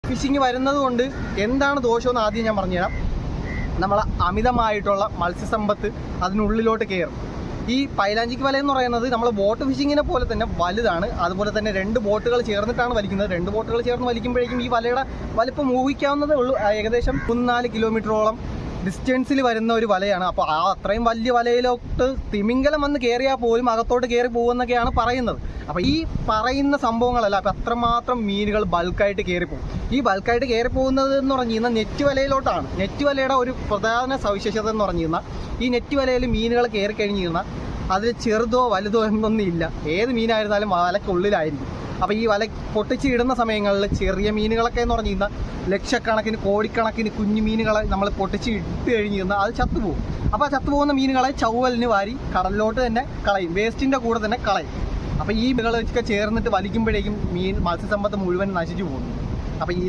Fishing വരുന്നത് കൊണ്ട് എന്താണ് ദോഷമെന്ന് ആദ്യം ഞാൻ പറഞ്ഞുതരാം. നമ്മൾ അമിതമായിട്ടുള്ള മത്സ്യസമ്പത്ത് അതിനുള്ളിലോട്ട് കയറും. ഈ പൈലാഞ്ചിക്ക് വല എന്ന് പറയുന്നത് നമ്മൾ ബോട്ട് ഫിഷിങ്ങിനെ പോലെ തന്നെ വലുതാണ്. അതുപോലെ തന്നെ 2 ബോട്ടുകൾ ചേർന്നിട്ടാണ് വലിക്കുന്നത്. 2 ബോട്ടുകൾ ചേർന്ന് വലിക്കുമ്പോഴേക്കും ഈ വലയുടെ വലിപ്പം ഊഹിക്കാവുന്നതേ ഉള്ളൂ. ഏകദേശം 3-4 കിലോമീറ്ററോളം ഡിസ്റ്റൻസിൽ വരുന്ന ഒരു വലയാണ്. അപ്പോൾ ആ അത്രയും വലിയ വലയിലോട്ട് തിമിംഗലം വന്ന് കയറിയാൽ പോലും അകത്തോട്ട് കയറി പോകുമെന്നൊക്കെയാണ് പറയുന്നത്. അപ്പോൾ ഈ പറയുന്ന സംഭവങ്ങളല്ല, അപ്പോൾ അത്രമാത്രം മീനുകൾ ബൾക്കായിട്ട് കയറിപ്പോകും. ഈ ബൾക്കായിട്ട് കയറി പോകുന്നത് എന്ന് പറഞ്ഞു കഴിഞ്ഞാൽ നെറ്റ് വലയിലോട്ടാണ്. നെറ്റ് വലയുടെ ഒരു പ്രധാന സവിശേഷത എന്ന് പറഞ്ഞു കഴിഞ്ഞാൽ ഈ നെറ്റ് വലയിൽ മീനുകൾ കയറി കഴിഞ്ഞ് കഴിഞ്ഞാൽ അതിൽ ചെറുതോ വലുതോ എന്നൊന്നും ഇല്ല. ഏത് മീനായിരുന്നാലും വലയ്ക്കുള്ളിലായിരിക്കും. അപ്പോൾ ഈ വല പൊട്ടിച്ച് ഇടുന്ന സമയങ്ങളിൽ ചെറിയ മീനുകളൊക്കെ എന്ന് പറഞ്ഞു കഴിഞ്ഞാൽ ലക്ഷക്കണക്കിന് കോടിക്കണക്കിന് കുഞ്ഞു മീനുകളെ നമ്മൾ പൊട്ടിച്ച് ഇട്ട് കഴിഞ്ഞ് കഴിഞ്ഞാൽ അത് ചത്തുപോകും. അപ്പോൾ ആ ചത്തുപോകുന്ന മീനുകളെ ചവ്വലിന് വാരി കടലിലോട്ട് തന്നെ കളയും, വേസ്റ്റിൻ്റെ കൂടെ തന്നെ കളയും. അപ്പോൾ ഈ മീനുകളൊക്കെ ചേർന്നിട്ട് വലിക്കുമ്പോഴേക്കും മത്സ്യസമ്പത്ത് മുഴുവൻ നശിച്ചു പോകുന്നു. അപ്പോൾ ഇത്